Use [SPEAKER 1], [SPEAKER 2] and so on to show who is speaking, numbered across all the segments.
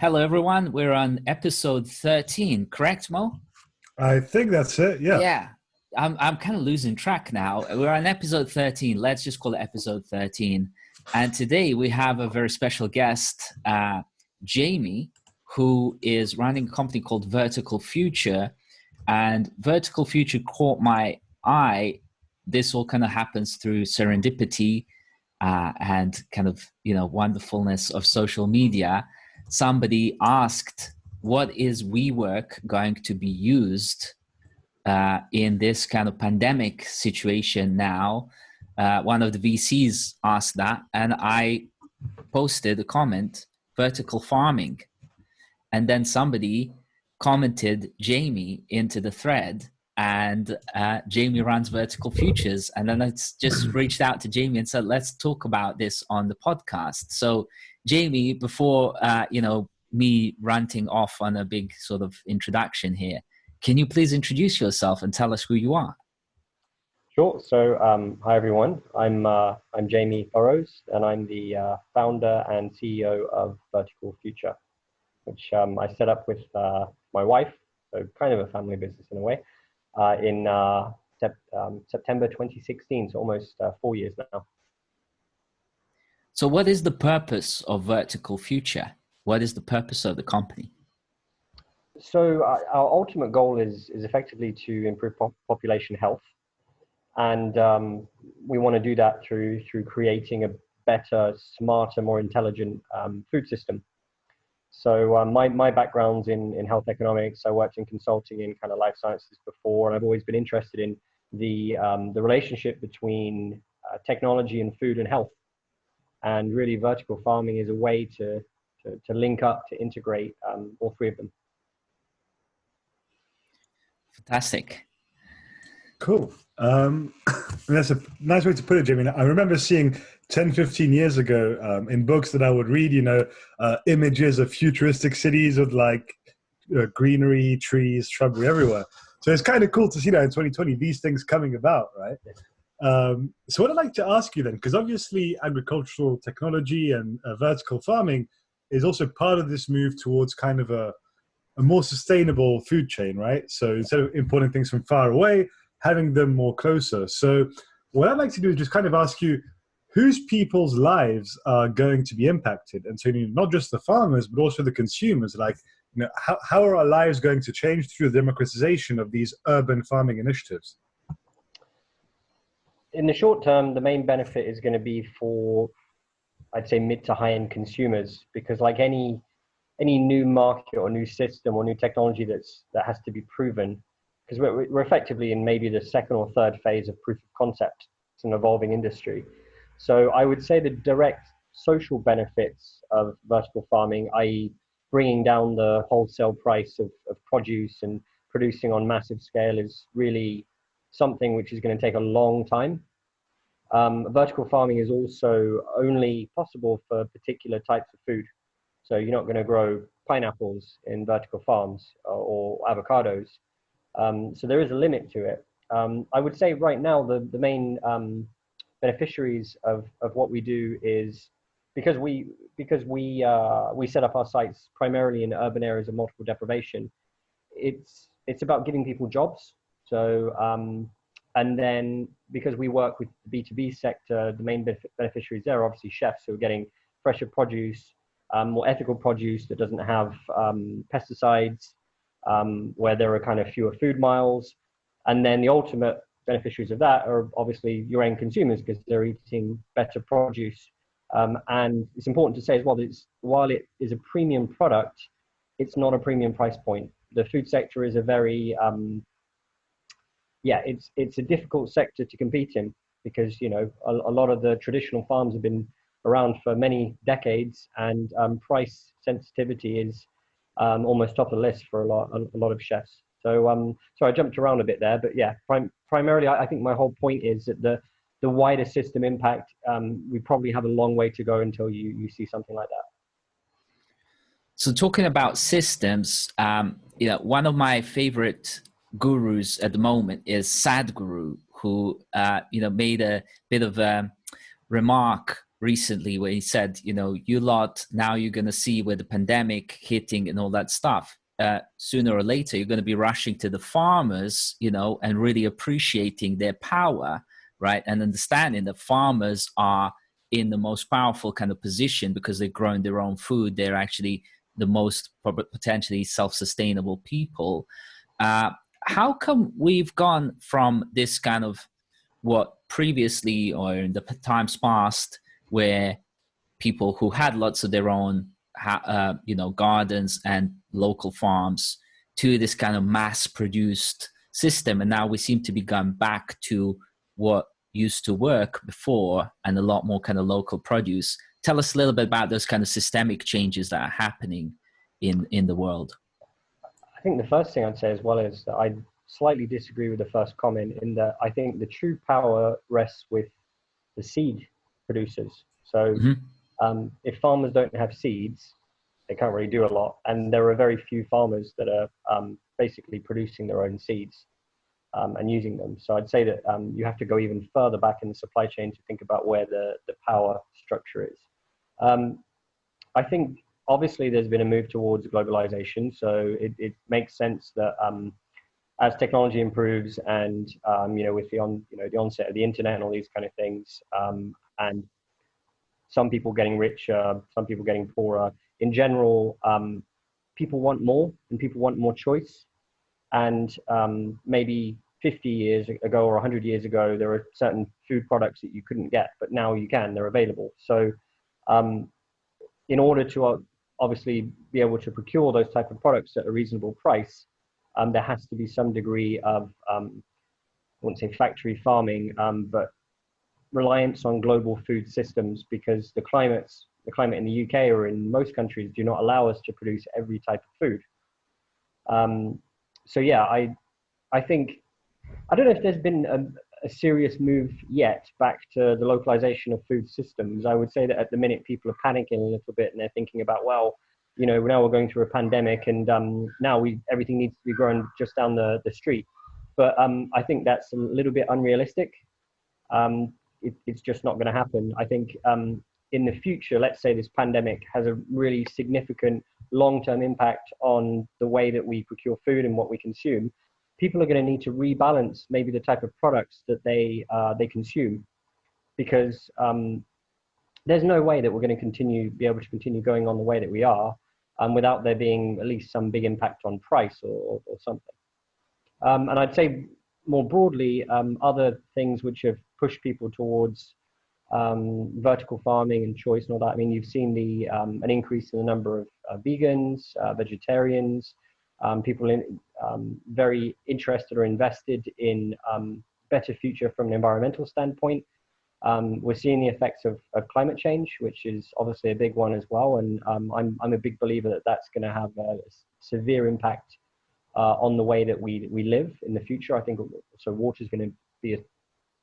[SPEAKER 1] Hello, everyone. We're on episode 13, correct, Mo?
[SPEAKER 2] I think that's it. Yeah.
[SPEAKER 1] Yeah, I'm kind of losing track now. We're on episode 13. Let's just call it episode 13. And today we have a very special guest, Jamie, who is running a company called Vertical Future. And Vertical Future caught my eye. This all kind of happens through serendipity and kind of, wonderfulness of social media. Somebody asked, what is WeWork going to be used in this kind of pandemic situation now? One of the VCs asked that, and I posted a comment, vertical farming. And then somebody commented Jamie into the thread, and Jamie runs Vertical Futures. And then I just reached out to Jamie and said, let's talk about this on the podcast. So Jamie, before, me ranting off on a big sort of introduction here, can you please introduce yourself and tell us who you are?
[SPEAKER 3] Sure. So, hi everyone. I'm Jamie Burrows, and I'm the founder and CEO of Vertical Future, which I set up with my wife, so kind of a family business in a way, in September 2016, so almost 4 years now.
[SPEAKER 1] So what is the purpose of Vertical Future? What is the purpose of the company?
[SPEAKER 3] So our ultimate goal is effectively to improve population health. And we want to do that through creating a better, smarter, more intelligent food system. So my background's in health economics. I worked in consulting in kind of life sciences before, and I've always been interested in the relationship between technology and food and health. And really, vertical farming is a way to link up, to integrate all three of them.
[SPEAKER 1] Fantastic.
[SPEAKER 2] Cool. That's a nice way to put it, Jamie. I remember seeing 10, 15 years ago in books that I would read, images of futuristic cities with greenery, trees, shrubbery everywhere. So it's kind of cool to see that in 2020, these things coming about, right? So what I'd like to ask you then, because obviously agricultural technology and vertical farming is also part of this move towards kind of a more sustainable food chain, right? So instead of importing things from far away, having them more closer. So what I'd like to do is just kind of ask you, whose people's lives are going to be impacted? And so not just the farmers, but also the consumers. How are our lives going to change through the democratization of these urban farming initiatives?
[SPEAKER 3] In the short term, the main benefit is going to be for, I'd say, mid to high-end consumers, because like any new market or new system or new technology that has to be proven, because we're effectively in maybe the second or third phase of proof of concept. It's an evolving industry. So I would say the direct social benefits of vertical farming, i.e. bringing down the wholesale price of produce and producing on massive scale, is really something which is going to take a long time. Vertical farming is also only possible for particular types of food. So you're not going to grow pineapples in vertical farms or avocados. So there is a limit to it. I would say right now the main beneficiaries of what we do is, because we set up our sites primarily in urban areas of multiple deprivation. It's about giving people jobs. So and then because we work with the B2B sector, the main beneficiaries there are obviously chefs who are getting fresher produce, more ethical produce that doesn't have pesticides, where there are kind of fewer food miles. And then the ultimate beneficiaries of that are obviously your end consumers, because they're eating better produce. And it's important to say as well that while it is a premium product, it's not a premium price point. The food sector is a very, it's a difficult sector to compete in, because, a lot of the traditional farms have been around for many decades, and price sensitivity is almost top of the list for a lot of chefs. So I jumped around a bit there, but yeah, primarily I think my whole point is that the wider system impact, we probably have a long way to go until you see something like that.
[SPEAKER 1] So talking about systems, one of my favorite gurus at the moment is Sadhguru, who made a bit of a remark recently where he said, you know, you lot, now you're going to see with the pandemic hitting and all that stuff, sooner or later, you're going to be rushing to the farmers, you know, and really appreciating their power, right? And understanding that farmers are in the most powerful kind of position because they're growing their own food. They're actually the most potentially self-sustainable people. How come we've gone from this kind of what previously or in the times past where people who had lots of their own you know, gardens and local farms to this kind of mass produced system, and now we seem to be going back to what used to work before and a lot more kind of local produce? Tell us a little bit about those kind of systemic changes that are happening in the world.
[SPEAKER 3] I think the first thing I'd say as well is that I slightly disagree with the first comment, in that I think the true power rests with the seed producers. So if farmers don't have seeds, they can't really do a lot. And there are very few farmers that are basically producing their own seeds and using them. So I'd say that you have to go even further back in the supply chain to think about where the power structure is. I think obviously there's been a move towards globalization. So it makes sense that as technology improves and you know, with the onset of the internet and all these kind of things, and some people getting richer, some people getting poorer. In general, people want more, and people want more choice. And maybe 50 years ago or 100 years ago, there were certain food products that you couldn't get, but now you can, they're available. So in order to obviously be able to procure those type of products at a reasonable price, there has to be some degree of, I wouldn't say factory farming, but reliance on global food systems, because the climate in the UK or in most countries do not allow us to produce every type of food. So yeah, I think, I don't know if there's been a serious move yet back to the localization of food systems. I would say that at the minute people are panicking a little bit, and they're thinking about, well, you know, now we're going through a pandemic, and now everything needs to be grown just down the street. But I think that's a little bit unrealistic. It's just not going to happen. I think in the future, let's say this pandemic has a really significant long-term impact on the way that we procure food and what we consume. People are going to need to rebalance maybe the type of products that they consume, because there's no way that we're going to be able to continue going on the way that we are without there being at least some big impact on price or something. And I'd say more broadly, other things which have pushed people towards vertical farming and choice and all that. I mean, you've seen an increase in the number of vegans, vegetarians, people very interested or invested in better future from an environmental standpoint. We're seeing the effects of climate change, which is obviously a big one as well. And I'm a big believer that that's going to have a severe impact on the way that we live in the future. I think so. Water is going to be a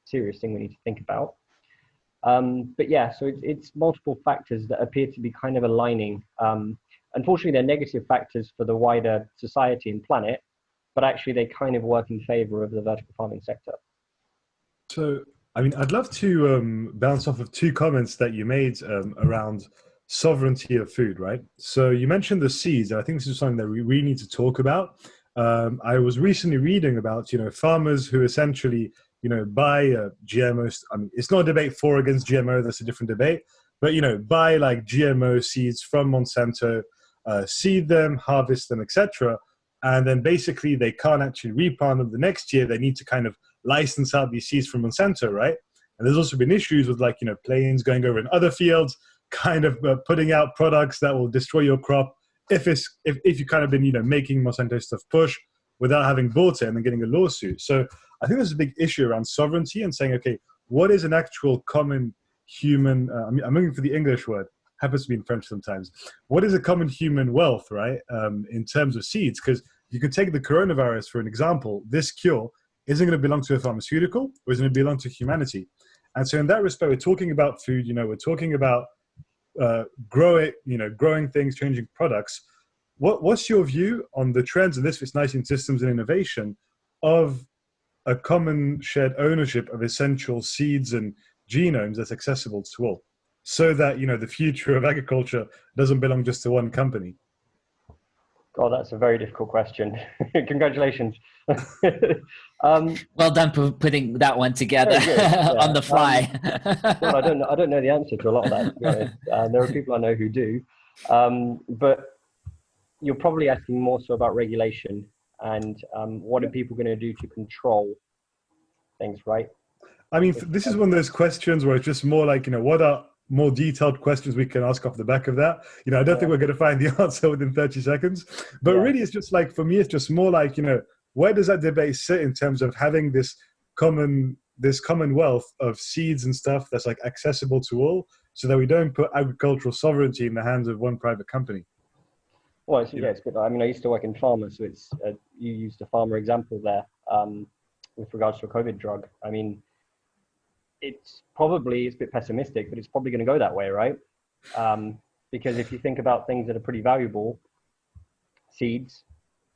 [SPEAKER 3] serious thing we need to think about. But yeah, so it's multiple factors that appear to be kind of aligning. Unfortunately, they're negative factors for the wider society and planet, but actually they kind of work in favor of the vertical farming sector.
[SPEAKER 2] So, I mean, I'd love to bounce off of two comments that you made around sovereignty of food, right? So you mentioned the seeds, and I think this is something that we really need to talk about. I was recently reading about, you know, farmers who essentially, you know, buy GMOs. I mean, it's not a debate for or against GMO, that's a different debate. But, you know, buy like GMO seeds from Monsanto, seed them, harvest them, etc. And then basically they can't actually replant them the next year. They need to kind of license out these seeds from Monsanto, right? And there's also been issues with, like, you know, planes going over in other fields, kind of putting out products that will destroy your crop if you kind of been, you know, making Monsanto stuff push without having bought it and then getting a lawsuit. So I think there's a big issue around sovereignty and saying, okay, what is an actual common human, I'm looking for the English word, happens to be in French sometimes. What is a common human wealth, right, in terms of seeds? Because you could take the coronavirus for an example. This cure isn't going to belong to a pharmaceutical, or is going to belong to humanity. And so in that respect, we're talking about food, you know, we're talking about growing things, changing products. What's your view on the trends, and this fits nicely in systems and innovation, of a common shared ownership of essential seeds and genomes that's accessible to all? so that, the future of agriculture doesn't belong just to one company?
[SPEAKER 3] God, that's a very difficult question. Congratulations.
[SPEAKER 1] Well done for putting that one together
[SPEAKER 3] Yeah.
[SPEAKER 1] on the fly.
[SPEAKER 3] God, I don't know the answer to a lot of that, to be honest. There are people I know who do. But you're probably asking more so about regulation and what are people going to do to control things, right?
[SPEAKER 2] I mean, this is one of those questions where it's just more like, what are more detailed questions we can ask off the back of that? I don't think we're going to find the answer within 30 seconds. But really, it's just like, for me, it's just more like, where does that debate sit in terms of having this commonwealth of seeds and stuff that's like accessible to all, so that we don't put agricultural sovereignty in the hands of one private company?
[SPEAKER 3] Well, it's good. I mean, I used to work in pharma, so it's you used a farmer example there with regards to a COVID drug. I mean, it's a bit pessimistic, but it's probably going to go that way, right? Because if you think about things that are pretty valuable, seeds,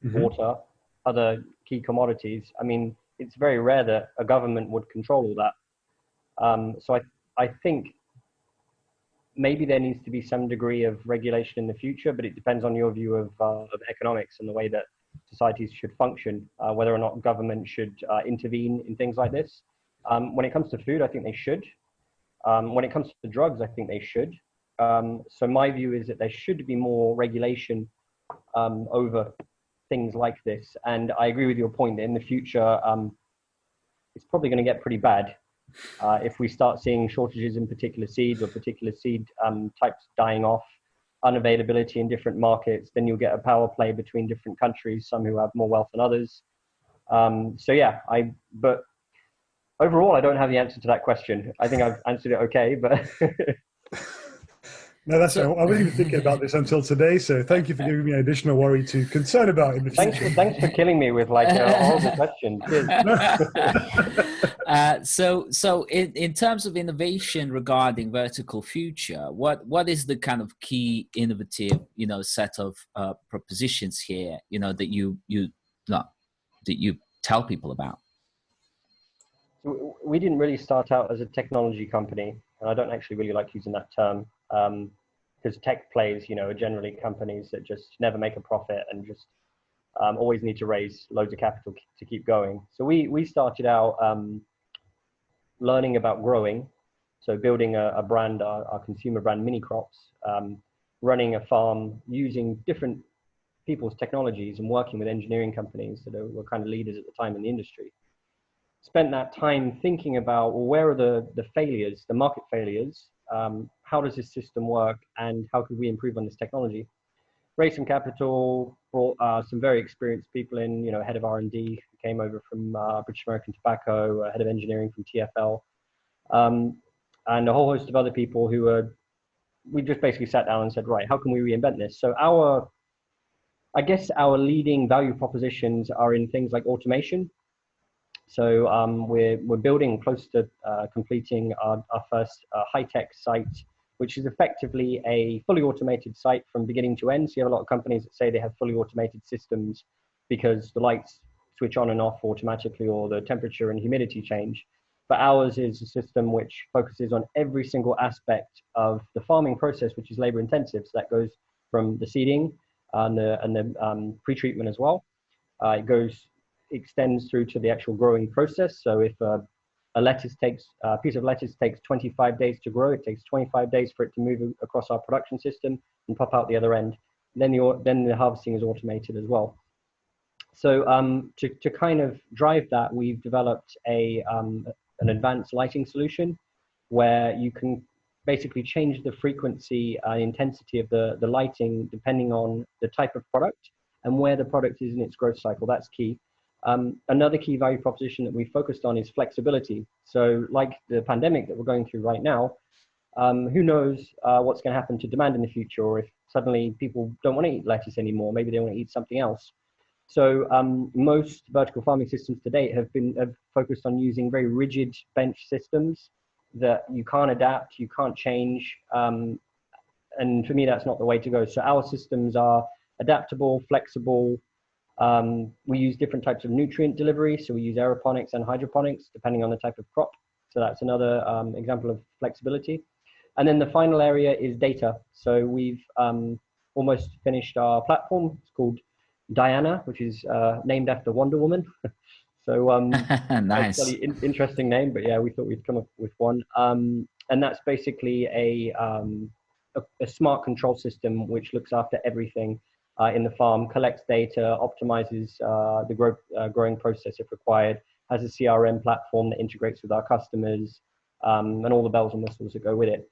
[SPEAKER 3] water, other key commodities, I mean, it's very rare that a government would control all that. So I think maybe there needs to be some degree of regulation in the future, but it depends on your view of economics and the way that societies should function, whether or not government should intervene in things like this. When it comes to food, I think they should. When it comes to drugs, I think they should. So my view is that there should be more regulation over things like this. And I agree with your point that in the future, it's probably going to get pretty bad if we start seeing shortages in particular seeds or particular seed types dying off, unavailability in different markets. Then you'll get a power play between different countries, some who have more wealth than others. But overall, I don't have the answer to that question. I think I've answered it okay, but
[SPEAKER 2] no, that's right. I wasn't even thinking about this until today. So thank you for giving me an additional worry to concern about in the future.
[SPEAKER 3] Thanks for killing me with like a horrible question.
[SPEAKER 1] So in terms of innovation regarding vertical future, what is the kind of key innovative, set of propositions here, that you tell people about?
[SPEAKER 3] So we didn't really start out as a technology company, and I don't actually really like using that term because tech plays, are generally companies that just never make a profit and just always need to raise loads of capital to keep going. So we started out learning about growing, so building a brand, our consumer brand, Mini Crops, running a farm using different people's technologies and working with engineering companies that were kind of leaders at the time in the industry. Spent that time thinking about, well, where are the failures, the market failures? How does this system work, and how could we improve on this technology? Raised some capital, brought some very experienced people in, head of R&D who came over from British American Tobacco, head of engineering from TfL, and a whole host of other people we just basically sat down and said, right, how can we reinvent this? So I guess our leading value propositions are in things like automation. So we're building close to completing our first high-tech site, which is effectively a fully automated site from beginning to end. So you have a lot of companies that say they have fully automated systems because the lights switch on and off automatically, or the temperature and humidity change. But ours is a system which focuses on every single aspect of the farming process, which is labor intensive. So that goes from the seeding and the pre-treatment as well. Extends through to the actual growing process. So if a piece of lettuce takes 25 days to grow, it takes 25 days for it to move across our production system and pop out the other end. Then the harvesting is automated as well. So to kind of drive that, we've developed an advanced lighting solution where you can basically change the frequency and intensity of the lighting depending on the type of product and where the product is in its growth cycle. That's key. Another key value proposition that we focused on is flexibility. So like the pandemic that we're going through right now, who knows what's going to happen to demand in the future, or if suddenly people don't want to eat lettuce anymore, maybe they want to eat something else. So most vertical farming systems to date have focused on using very rigid bench systems that you can't adapt, you can't change. And for me, that's not the way to go. So our systems are adaptable, flexible. We use different types of nutrient delivery. So we use aeroponics and hydroponics, depending on the type of crop. So that's another example of flexibility. And then the final area is data. So we've almost finished our platform. It's called Diana, which is named after Wonder Woman. So
[SPEAKER 1] Nice.
[SPEAKER 3] interesting name, but yeah, we thought we'd come up with one. And that's basically a smart control system which looks after everything in the farm, collects data, optimizes the growing process if required, has a CRM platform that integrates with our customers, and all the bells and whistles that go with it.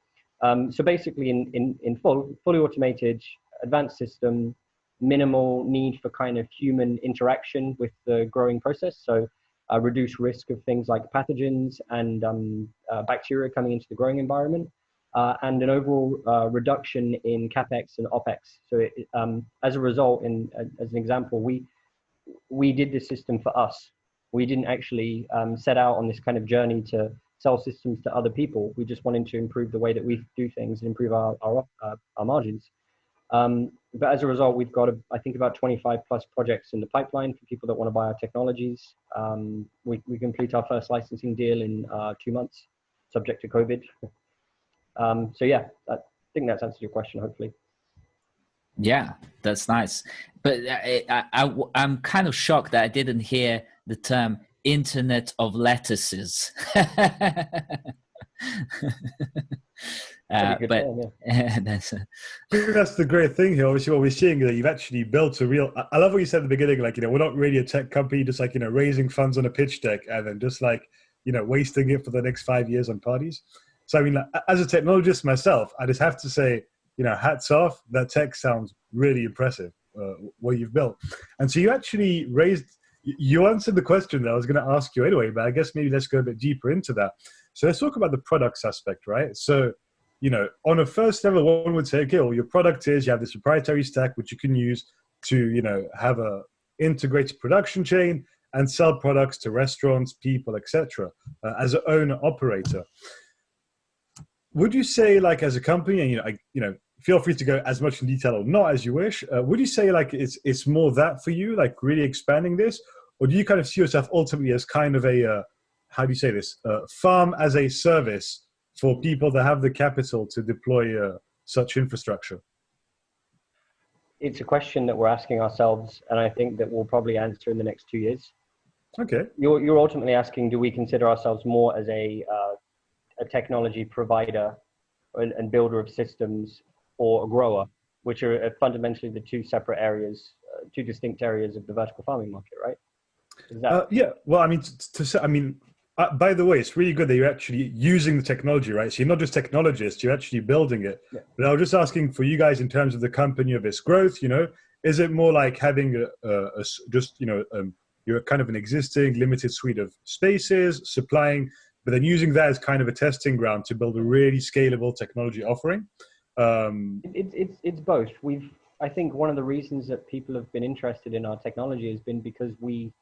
[SPEAKER 3] So basically, in fully automated, advanced system, minimal need for kind of human interaction with the growing process. So reduce risk of things like pathogens and bacteria coming into the growing environment, and an overall reduction in capex and opex. So as a result, as an example, we did this system for us. We didn't actually set out on this kind of journey to sell systems to other people. We just wanted to improve the way that we do things and improve our margins. But as a result, we've got, I think, about 25 plus projects in the pipeline for people that want to buy our technologies. We complete our first licensing deal in 2 months, subject to COVID. So yeah, I think that's answered your question, hopefully.
[SPEAKER 1] Yeah, that's nice. But I'm kind of shocked that I didn't hear the term Internet of Lettuces. But
[SPEAKER 2] that's the great thing here. Obviously, what we're seeing is that you've actually built a real. I love what you said at the beginning. Like, we're not really a tech company, just like, raising funds on a pitch deck and then just like, wasting it for the next 5 years on parties. So, I mean, as a technologist myself, I just have to say, hats off. That tech sounds really impressive, what you've built. And so you actually you answered the question that I was going to ask you anyway, but I guess maybe let's go a bit deeper into that. So let's talk about the products aspect, right? So, on a first level, one would say, okay, well, your product is, you have this proprietary stack, which you can use to, have a integrated production chain and sell products to restaurants, people, etc. As an owner operator. Would you say, like, as a company, and feel free to go as much in detail or not as you wish. Would you say like it's more that for you, like really expanding this, or do you kind of see yourself ultimately as kind of a how do you say this, farm as a service for people that have the capital to deploy such infrastructure?
[SPEAKER 3] It's a question that we're asking ourselves, and I think that we'll probably answer in the next 2 years.
[SPEAKER 2] Okay.
[SPEAKER 3] You're ultimately asking, do we consider ourselves more as a technology provider and builder of systems, or a grower, which are fundamentally the two separate areas, two distinct areas of the vertical farming market, right?
[SPEAKER 2] Yeah. Well, I mean, by the way, it's really good that you're actually using the technology, right? So you're not just technologists, you're actually building it. Yeah. But I was just asking for you guys in terms of the company of its growth, is it more like having you're kind of an existing limited suite of spaces, supplying, but then using that as kind of a testing ground to build a really scalable technology offering?
[SPEAKER 3] It's both. I think one of the reasons that people have been interested in our technology has been because we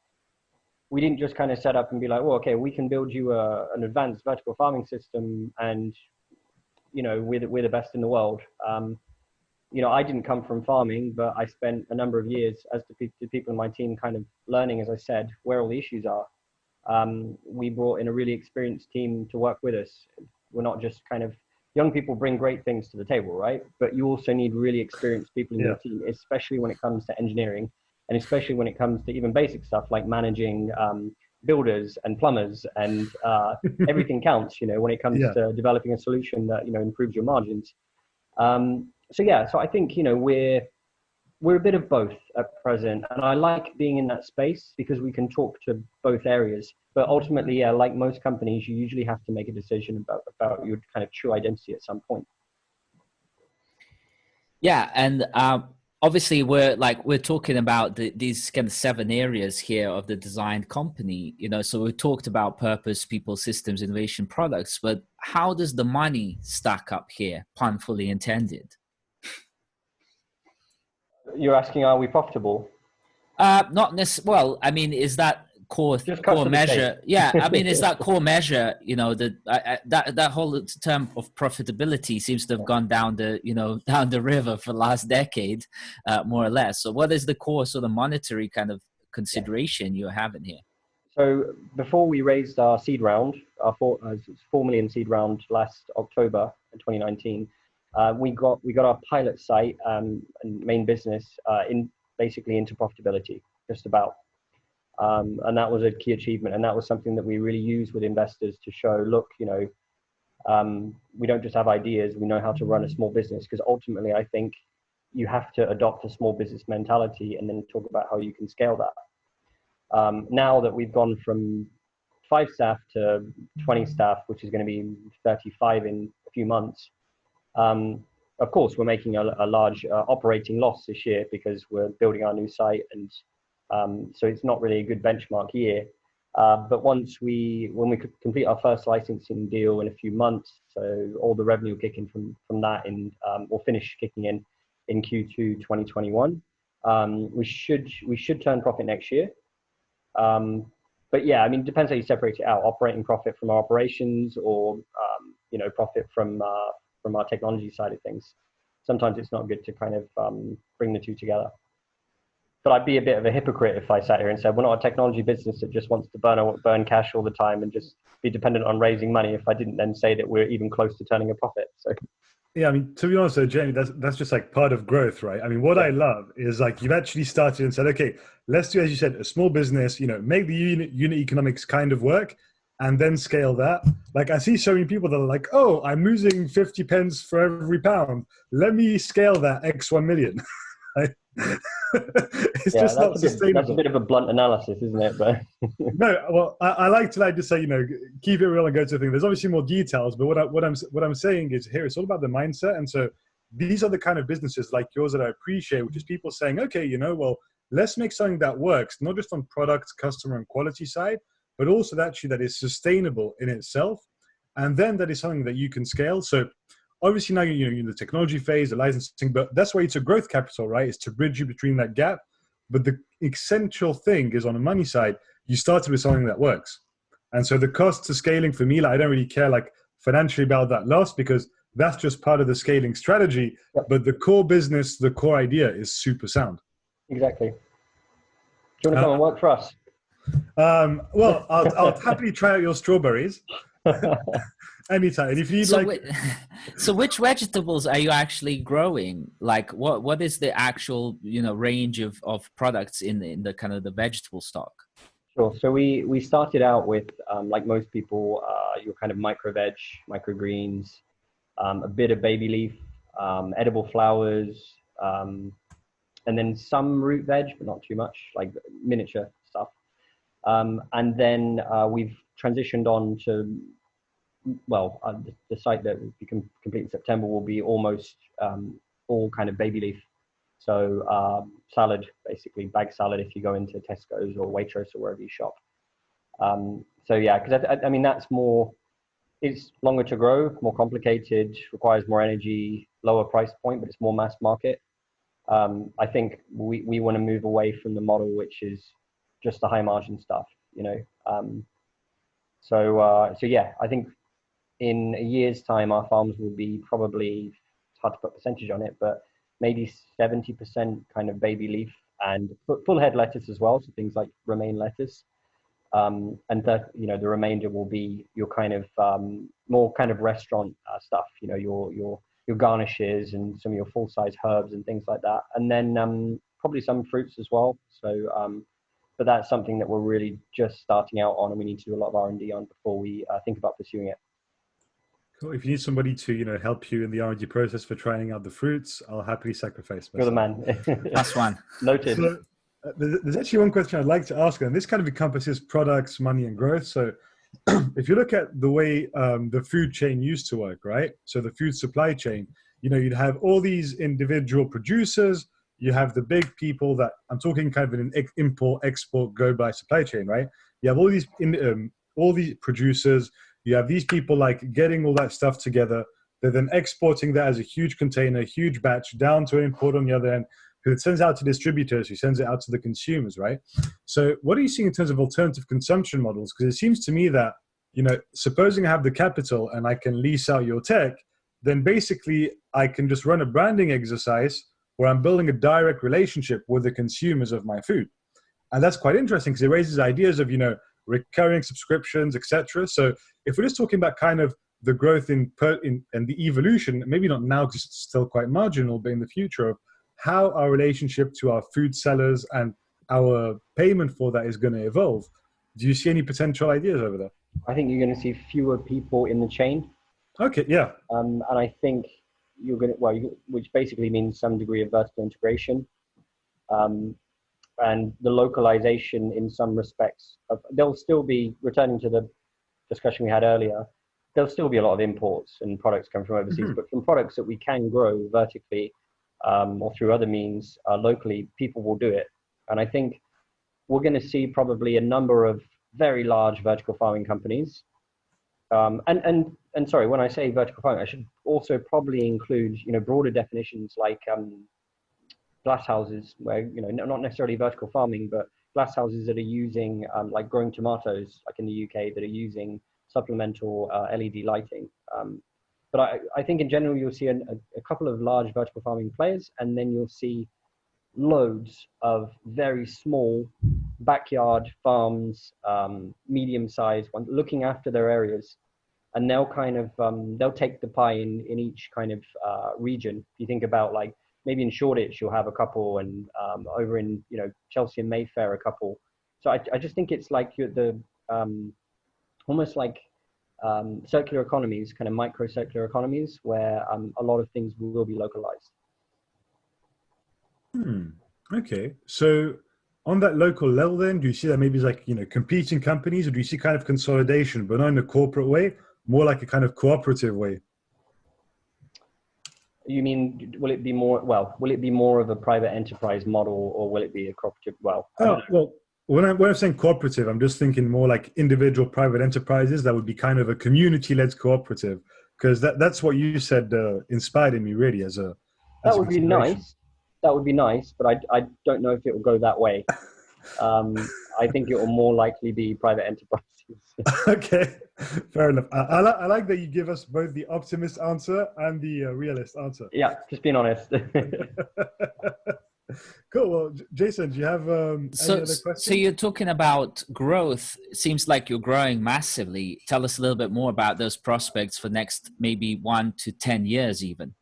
[SPEAKER 3] didn't just kind of set up and be like, well, okay, we can build you an advanced vertical farming system, and we're the best in the world. I didn't come from farming, but I spent a number of years, as the people in my team, kind of learning, as I said, where all the issues are. We brought in a really experienced team to work with us. We're not just kind of, young people bring great things to the table, right? But you also need really experienced people in your team, especially when it comes to engineering, and especially when it comes to even basic stuff like managing builders and plumbers, and everything counts, when it comes to developing a solution that, improves your margins. So I think, we're a bit of both at present, and I like being in that space because we can talk to both areas. But ultimately, like most companies, you usually have to make a decision about your kind of true identity at some point.
[SPEAKER 1] Yeah, and obviously we're talking about these kind of 7 areas here of the design company. So we talked about purpose, people, systems, innovation, products. But how does the money stack up here? Pun fully intended.
[SPEAKER 3] You're asking, are we profitable?
[SPEAKER 1] Not necessarily. Well, I mean, is that core measure? Yeah, I mean, is that core measure? That whole term of profitability seems to have gone down the river for the last decade, more or less. So, what is the core sort of monetary kind of consideration you're having here?
[SPEAKER 3] So, before we raised our seed round, our 4 million seed round last October, 2019, we got our pilot site and main business basically into profitability, just about. And that was a key achievement, and that was something that we really used with investors to show, look, we don't just have ideas, we know how to run a small business, because ultimately I think you have to adopt a small business mentality and then talk about how you can scale that. Now that we've gone from 5 staff to 20 staff, which is going to be 35 in a few months, of course we're making a large operating loss this year because we're building our new site, and so it's not really a good benchmark year. But when we complete our first licensing deal in a few months, so all the revenue will kick in from that, and will finish kicking in Q2 2021. We should turn profit next year. But yeah, I mean, it depends how you separate it out: operating profit from our operations, or profit from our technology side of things. Sometimes it's not good to kind of bring the two together. But I'd be a bit of a hypocrite if I sat here and said we're not a technology business that just wants to burn cash all the time and just be dependent on raising money, if I didn't then say that we're even close to turning a profit. So
[SPEAKER 2] yeah, I mean, to be honest, though, Jamie, that's just like part of growth, right? I mean, what I love is like you've actually started and said, okay, let's do, as you said, a small business, make the unit economics kind of work, and then scale that. Like I see so many people that are like, oh, I'm losing 50 pence for every pound. Let me scale that X 1 million. It's just not sustainable.
[SPEAKER 3] That's a bit of a blunt analysis, isn't it? But
[SPEAKER 2] no, well, I like to just say, keep it real and go to the thing. There's obviously more details, but what I'm saying is here, it's all about the mindset. And so these are the kind of businesses like yours that I appreciate, which is people saying, okay, well, let's make something that works, not just on product, customer, and quality side, but also that is sustainable in itself, and then that is something that you can scale. So obviously now you're in the technology phase, the licensing, but that's why it's a growth capital, right? It's to bridge you between that gap. But the essential thing is on the money side, you started with something that works. And so the cost to scaling for me, I don't really care financially about that loss, because that's just part of the scaling strategy. Yep. But the core business, the core idea is super sound.
[SPEAKER 3] Exactly. Do you want to come and work for us?
[SPEAKER 2] Well, I'll happily try out your strawberries. Anytime. And if you'd
[SPEAKER 1] so which vegetables are you actually growing? Like what is the actual range of products in the kind of the vegetable stock?
[SPEAKER 3] Sure. So we started out with like most people, your kind of microgreens, a bit of baby leaf, edible flowers, and then some root veg, but not too much, like miniature stuff. And then we've transitioned on to, the site that we can complete in September will be almost all kind of baby leaf. So salad, basically bag salad if you go into Tesco's or Waitrose or wherever you shop. So yeah, because I mean, it's longer to grow, more complicated, requires more energy, lower price point, but it's more mass market. I think we want to move away from the model, which is just the high margin stuff, So yeah, I think in a year's time, our farms will be probably, it's hard to put percentage on it, but maybe 70% kind of baby leaf and full head lettuce as well. So things like romaine lettuce. And that, the remainder will be your kind of more kind of restaurant stuff, your garnishes and some of your full size herbs and things like that. And then probably some fruits as well. So, but that's something that we're really just starting out on, and we need to do a lot of R&D on before we think about pursuing it.
[SPEAKER 2] Cool. If you need somebody to, help you in the R&D process for trying out the fruits, I'll happily sacrifice myself.
[SPEAKER 3] You're the man.
[SPEAKER 1] That's one.
[SPEAKER 3] Noted.
[SPEAKER 2] So, there's actually one question I'd like to ask, and this kind of encompasses products, money, and growth. So if you look at the way the food chain used to work, right? So the food supply chain, you'd have all these individual producers, you have the big people that I'm talking kind of in an import, export, go by supply chain, right? You have all these producers, you have these people like getting all that stuff together. They're then exporting that as a huge container, huge batch down to an import on the other end, who it sends out to distributors, who sends it out to the consumers, right? So what are you seeing in terms of alternative consumption models? Because it seems to me that, supposing I have the capital and I can lease out your tech, then basically I can just run a branding exercise where I'm building a direct relationship with the consumers of my food. And that's quite interesting because it raises ideas of, recurring subscriptions, etc. So if we're just talking about kind of the growth in and the evolution, maybe not now because it's still quite marginal, but in the future, of how our relationship to our food sellers and our payment for that is going to evolve. Do you see any potential ideas over there?
[SPEAKER 3] I think you're going to see fewer people in the chain.
[SPEAKER 2] Okay, yeah.
[SPEAKER 3] And I think you're going to, which basically means some degree of vertical integration. And the localization in some respects. There'll still be, returning to the discussion we had earlier, there'll still be a lot of imports and products come from overseas, but from products that we can grow vertically or through other means locally, people will do it. And I think we're going to see probably a number of very large vertical farming companies. And sorry, when I say vertical farming, I should also probably include, broader definitions like glass houses, where, not necessarily vertical farming, but glass houses that are using, like growing tomatoes, like in the UK, that are using supplemental LED lighting. But I think in general, you'll see a couple of large vertical farming players, and then you'll see loads of very small backyard farms, medium-sized ones, looking after their areas. And they'll kind of, they'll take the pie in each kind of region. If you think about, like, maybe in Shoreditch, you'll have a couple, and over in, Chelsea and Mayfair, a couple. So I just think it's like almost like circular economies, kind of micro circular economies, where a lot of things will be localized.
[SPEAKER 2] Okay. So on that local level, then, do you see that maybe it's like, competing companies, or do you see kind of consolidation, but not in a corporate way, more like a kind of cooperative way?
[SPEAKER 3] You mean, will it be more of a private enterprise model, or will it be a cooperative? Well,
[SPEAKER 2] when I'm saying cooperative, I'm just thinking more like individual private enterprises that would be kind of a community-led cooperative, because that's what you said inspired me really as a.
[SPEAKER 3] That would be nice. That would be nice, but I don't know if it will go that way. I think it will more likely be private enterprises.
[SPEAKER 2] Okay, fair enough. I like that you give us both the optimist answer and the realist answer.
[SPEAKER 3] Yeah, just being honest.
[SPEAKER 2] Cool. Well, Jason, do you have any other questions?
[SPEAKER 1] So you're talking about growth. It seems like you're growing massively. Tell us a little bit more about those prospects for next maybe 1 to 10 years even.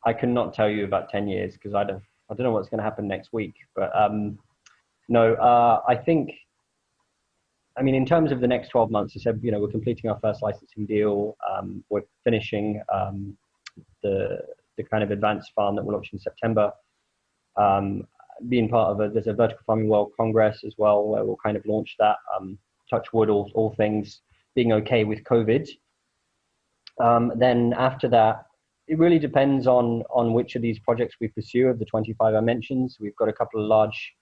[SPEAKER 3] I cannot tell you about 10 years because I don't know what's going to happen next week. But no, I think, in terms of the next 12 months, I said, we're completing our first licensing deal. We're finishing the kind of advanced farm that we're launching in September. Being part of there's a Vertical Farming World Congress as well, where we'll kind of launch that. Touch wood, all things being okay with COVID. Then after that, it really depends on which of these projects we pursue. Of the 25 I mentioned, we've got a couple of large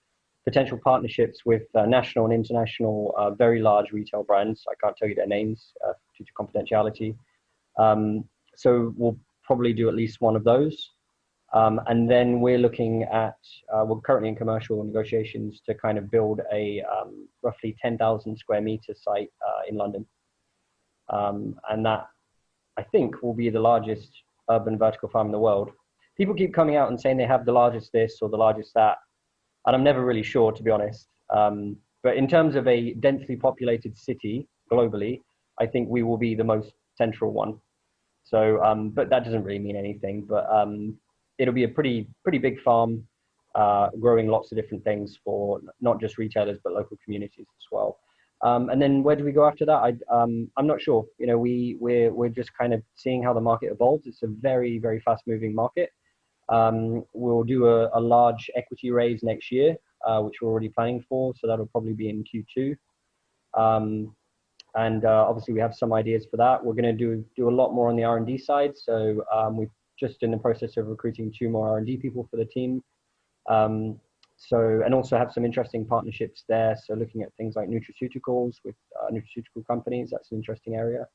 [SPEAKER 3] potential partnerships with national and international very large retail brands. I can't tell you their names due to confidentiality. So we'll probably do at least one of those. And then we're looking at, we're currently in commercial negotiations to kind of build a roughly 10,000 square meter site in London. And that, I think, will be the largest urban vertical farm in the world. People keep coming out and saying they have the largest this or the largest that, and I'm never really sure, to be honest. But in terms of a densely populated city globally, I think we will be the most central one. So, but that doesn't really mean anything. But it'll be a pretty big farm, growing lots of different things for not just retailers but local communities as well. And then where do we go after that? I'm not sure. We're just kind of seeing how the market evolves. It's a very, very fast moving market. We'll do a large equity raise next year, which we're already planning for. So that'll probably be in Q2. And obviously we have some ideas for that. We're going to do a lot more on the R&D side. So we're just in the process of recruiting 2 more R&D people for the team. And also have some interesting partnerships there. So looking at things like nutraceuticals with nutraceutical companies, that's an interesting area.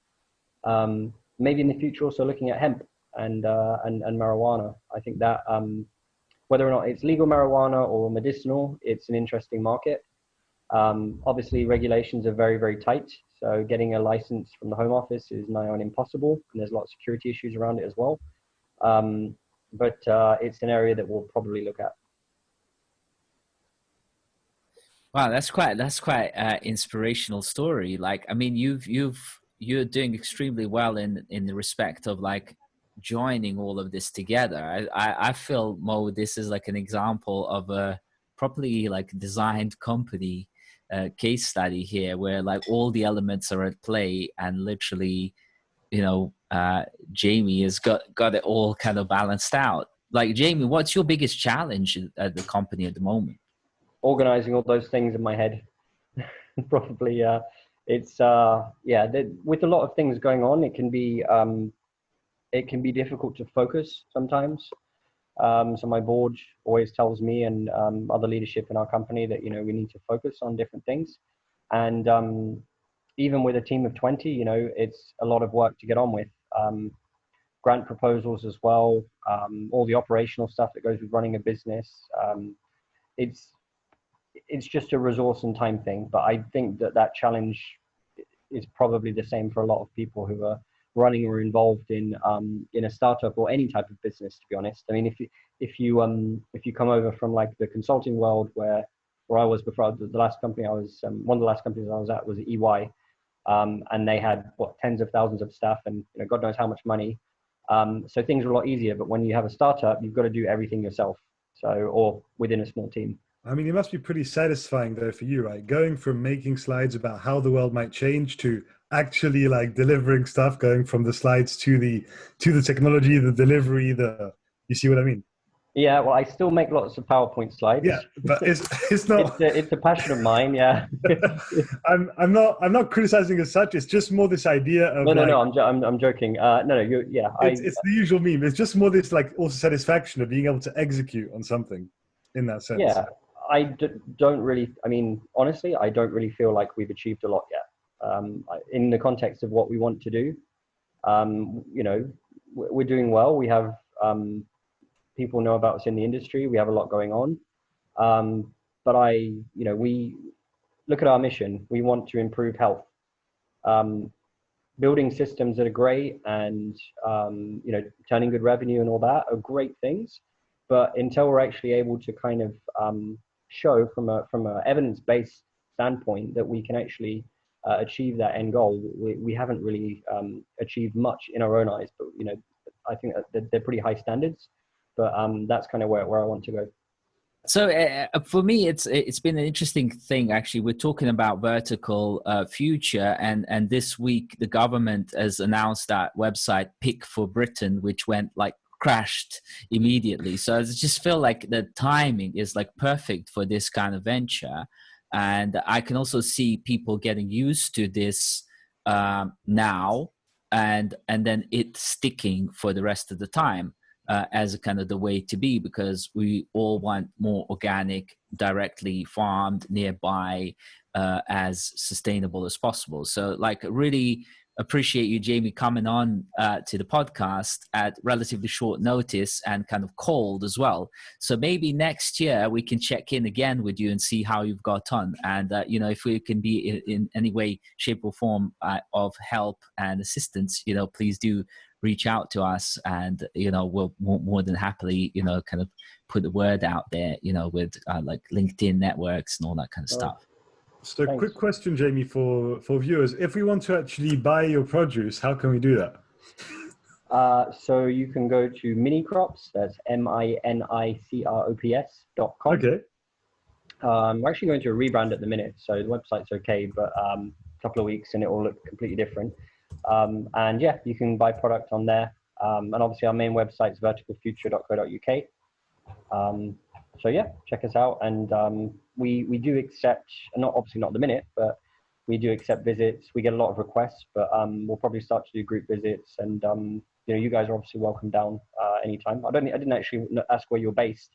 [SPEAKER 3] Maybe in the future also looking at hemp and marijuana. I think that whether or not it's legal marijuana or medicinal, it's an interesting market. Obviously regulations are very, very tight. So getting a license from the Home Office is nigh on impossible. And there's a lot of security issues around it as well. But it's an area that we'll probably look at.
[SPEAKER 1] Wow, that's quite inspirational story. Like, I mean, you've you're doing extremely well in the respect of like joining all of this together. I feel, Mo, this is like an example of a properly like designed company case study here, where like all the elements are at play, and literally, you know, Jamie has got it all kind of balanced out. Like, Jamie, what's your biggest challenge at the company at the moment?
[SPEAKER 3] Organizing all those things in my head. Probably, it's with a lot of things going on, it can be difficult to focus sometimes. So my board always tells me and other leadership in our company that, you know, we need to focus on different things. And even with a team of 20, you know, it's a lot of work to get on with. Grant proposals as well, all the operational stuff that goes with running a business. It's just a resource and time thing. But I think that challenge is probably the same for a lot of people who are running or involved in a startup or any type of business, to be honest. I mean, if you come over from like the consulting world where I was before, the last company I was, one of the last companies I was at was EY, and they had tens of thousands of staff and, you know, God knows how much money. So things are a lot easier, but when you have a startup, you've got to do everything yourself. So, or within a small team.
[SPEAKER 2] I mean, it must be pretty satisfying though for you, right? Going from making slides about how the world might change to actually like delivering stuff, going from the slides to the technology, the delivery, you see what I mean?
[SPEAKER 3] Yeah, well, I still make lots of PowerPoint slides.
[SPEAKER 2] Yeah, but it's not.
[SPEAKER 3] It's a passion of mine. Yeah.
[SPEAKER 2] I'm not criticizing as such. It's just more this idea of
[SPEAKER 3] No. I'm joking. No.
[SPEAKER 2] It's the usual meme. It's just more this like also satisfaction of being able to execute on something, in that sense.
[SPEAKER 3] Yeah, don't really. I mean, honestly, I don't really feel like we've achieved a lot yet. In the context of what we want to do, you know, we're doing well. We have people know about us in the industry. We have a lot going on. But we look at our mission. We want to improve health. Building systems that are great and, you know, turning good revenue and all that are great things. But until we're actually able to kind of show from a evidence-based standpoint that we can actually achieve that end goal, we haven't really achieved much in our own eyes. But, you know, I think that they're pretty high standards. But that's kind of where I want to go.
[SPEAKER 1] So for me, it's been an interesting thing. Actually, we're talking about vertical future, and this week the government has announced that website Pick for Britain, which went like crashed immediately. So I just feel like the timing is like perfect for this kind of venture, and I can also see people getting used to this now, and then it sticking for the rest of the time. As a kind of the way to be, because we all want more organic, directly farmed nearby, as sustainable as possible. So like really appreciate you, Jamie, coming on to the podcast at relatively short notice and kind of cold as well. So maybe next year we can check in again with you and see how you've got on. And, you know, if we can be in any way, shape or form of help and assistance, you know, please do reach out to us, and, you know, we'll more than happily, you know, kind of put the word out there, you know, with like LinkedIn networks and all that kind of stuff.
[SPEAKER 2] So a quick question, Jamie, for viewers. If we want to actually buy your produce, how can we do that?
[SPEAKER 3] So you can go to Minicrops, that's minicrops.com.
[SPEAKER 2] Okay.
[SPEAKER 3] We're actually going to a rebrand at the minute, so the website's okay, but a couple of weeks and it will look completely different. And yeah, you can buy product on there. And obviously our main website is verticalfuture.co.uk. So yeah, check us out. And we do accept, obviously not at the minute, but we do accept visits. We get a lot of requests, but we'll probably start to do group visits. And you know, you guys are obviously welcome down anytime. I didn't actually ask where you're based.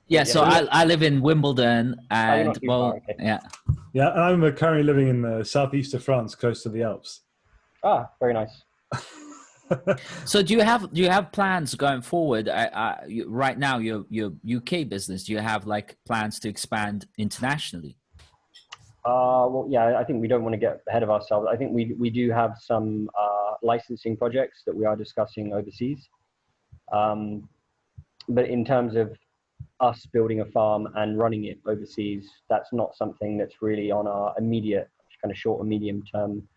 [SPEAKER 1] Yeah, so I live in Wimbledon, and well,
[SPEAKER 3] okay.
[SPEAKER 1] Yeah,
[SPEAKER 2] I'm currently living in the southeast of France, close to the Alps.
[SPEAKER 3] Ah, very nice.
[SPEAKER 1] So do you have plans going forward? Right now, your UK business, do you have like plans to expand internationally?
[SPEAKER 3] Well, yeah, I think we don't want to get ahead of ourselves. I think we do have some licensing projects that we are discussing overseas. But in terms of us building a farm and running it overseas, that's not something that's really on our immediate kind of short or medium term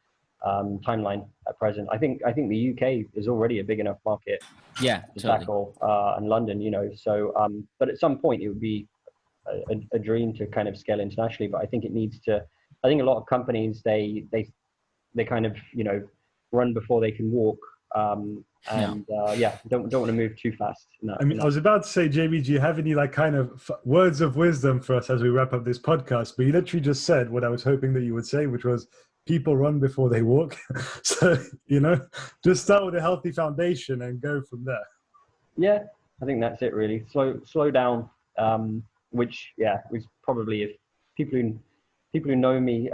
[SPEAKER 3] timeline at present. I think the UK is already a big enough market
[SPEAKER 1] Yeah,
[SPEAKER 3] to
[SPEAKER 1] totally.
[SPEAKER 3] tackle, and London, you know. So, but at some point it would be a dream to kind of scale internationally. But I think it needs to. I think a lot of companies they kind of, you know, run before they can walk. Don't want to move too fast.
[SPEAKER 2] I mean, I was about to say, Jamie, do you have any like kind of words of wisdom for us as we wrap up this podcast? But you literally just said what I was hoping that you would say, which was people run before they walk. So, you know, just start with a healthy foundation and go from there.
[SPEAKER 3] Yeah, I think that's it really. Slow down. Which probably, if people who know me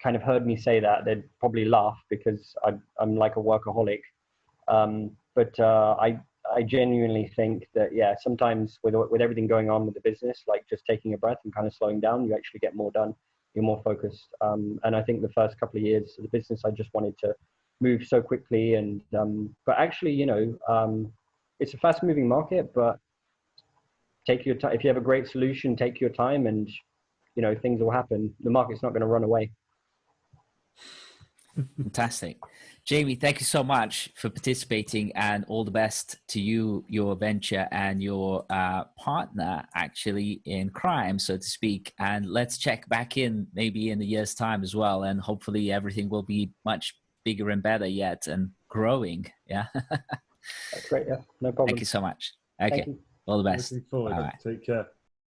[SPEAKER 3] kind of heard me say that, they'd probably laugh because I'm like a workaholic. But I genuinely think that, yeah, sometimes with everything going on with the business, like just taking a breath and kind of slowing down, you actually get more done. You're more focused. And I think the first couple of years of the business, I just wanted to move so quickly. And but actually, you know, it's a fast moving market, but take your time. If you have a great solution, take your time, and you know, things will happen. The market's not going to run away.
[SPEAKER 1] Fantastic. Jamie, thank you so much for participating, and all the best to you, your venture, and your partner actually in crime, so to speak. And let's check back in maybe in a year's time as well. And hopefully everything will be much bigger and better yet and growing. Yeah.
[SPEAKER 3] That's great. Yeah, no problem.
[SPEAKER 1] Thank you so much. Okay.
[SPEAKER 3] Thank you.
[SPEAKER 1] All the best.
[SPEAKER 2] Looking forward.
[SPEAKER 1] Bye.
[SPEAKER 2] Take care.